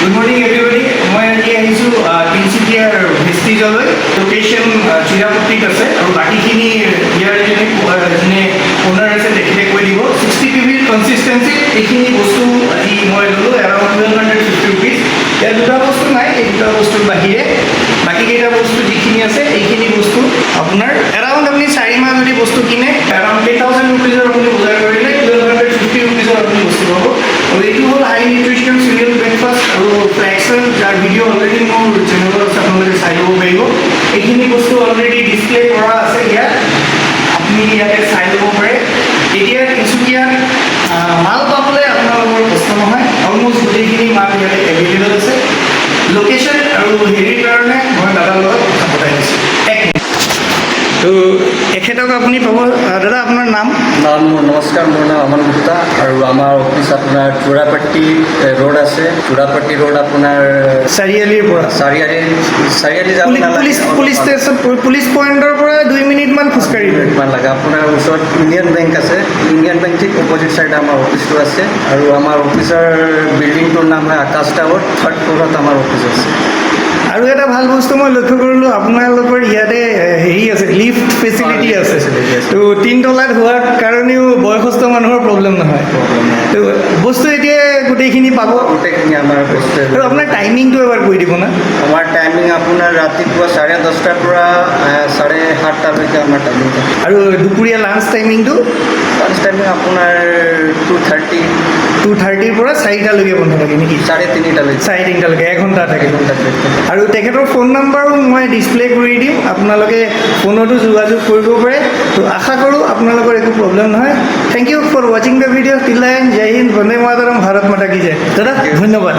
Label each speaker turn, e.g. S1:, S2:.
S1: Good morning everybody. মই আজি আহিছোঁ তিনিচুকীয়াৰ ভেষ্টিজলৈ লোকেশ্যন চিৰাপট্টিত আছে আৰু বাকীখিনি ইয়াৰ যোনে অ'নাৰ আছে তেখেতে কৈ দিব 60 PBৰ কনচিষ্টেঞ্চি এইখিনি বস্তু আজি মই ল'লোঁ এৰাউণ্ড 1250 ৰুপিজ ইয়াত দুটা বস্তু নাই এই দুটা বস্তুৰ বাহিৰে বাকীকেইটা বস্তু যিখিনি আছে এইখিনি বস্তু আপোনাৰ এৰাউণ্ড আপুনি 4 মাহ যদি বস্তু কিনে এৰাউণ্ড 10,000 ৰুপিজৰ আপুনি বজাৰ কৰিলে 1250 ৰুপিজৰ আপুনি বস্তু পাব আৰু এইটো হ'ল হাই নিউট্ৰিশ্যন চিৰিয়েল ব্ৰেকফাষ্ট আৰু ফ্লেক্সন যাৰ ভিডিঅ' অলৰেডি মোৰ চেনেলত আছে আপোনালোকে চাই ল'ব পাৰিব এইখিনি বস্তু অলৰেডি ডিছপ্লে কৰা আছে ইয়াত আপুনি ইয়াতে চাই ল'ব পাৰে এতিয়া তিনিচুকীয়াত মাল পাবলৈ আপোনালোকৰ কষ্ট নহয় অলমষ্ট গোটেইখিনি মাল ইয়াতে এভেইলেবল আছে লোকেশ্যন আৰু হেৰিৰ কাৰণে মই দাদাৰ লগত কথা পতাই দিছোঁ তো এখেতক আপুনি পাব দাদা আপোনাৰ নাম
S2: মোৰ নমস্কাৰ মোৰ নাম আমান গুপ্তা আৰু আমাৰ অফিচ আপোনাৰ চোৰাপট্টি ৰোড আছে চোৰাপট্টি ৰোড আপোনাৰ
S1: চাৰিআলিৰ পৰা
S2: চাৰিআলি যাব
S1: পুলিচ ষ্টেচন পুলিচ পইণ্টৰ পৰা 2 মিনিটমান খোজকাঢ়ি
S2: মিনিটমান লাগে আপোনাৰ ওচৰত ইউনিয়ন বেংক আছে ইউনিয়ন বেংক ঠিক অপজিট ছাইডে আমাৰ অফিচটো আছে আৰু আমাৰ অফিচৰ বিল্ডিংটোৰ নাম হয় আকাশ টাৱাৰ 3rd ফ্ল'ৰত আমাৰ অফিচ আছে
S1: আৰু এটা ভাল বস্তু মই লক্ষ্য কৰিলোঁ আপোনালোকৰ ইয়াতে হেৰি আছে লিফ্ট ফেচিলিটি আছে তো 3 তলাত হোৱাৰ কাৰণেও বয়সস্থ মানুহৰ প্ৰব্লেম নহয় তো বস্তু এতিয়া গোটেইখিনি পাব
S2: গোটেইখিনি আমাৰ বস্তু
S1: আৰু আপোনাৰ টাইমিংটো এবাৰ কৈ দিব না
S2: আমাৰ টাইমিং আপোনাৰ ৰাতিপুৱা 10:30টাৰ পৰা 7:30টালৈকে আমাৰ টাইমিং থাকে
S1: আৰু দুপৰীয়া লাঞ্চ টাইমিংটো
S2: লাঞ্চ টাইমিং আপোনাৰ
S1: 2:30ৰ পৰা 4টালৈকে বন্ধ থাকে নেকি
S2: 3:30টালৈকে
S1: 3:30লৈকে 1 ঘণ্টা থাকে
S2: থাকে
S1: আৰু তেখেতৰ ফোন নাম্বাৰো মই ডিছপ্লে কৰি দিম আপোনালোকে ফোনতো যোগাযোগ কৰিব পাৰে তো আশা কৰোঁ আপোনালোকৰ একো প্ৰব্লেম নহয় থেংক ইউ ফৰ ৱাচিং দ্য ভিডিঅ' টিল দেন জয় হিন্দ বন্দে মাতৰম ভাৰত মাতা কি জয় দাদা ধন্যবাদ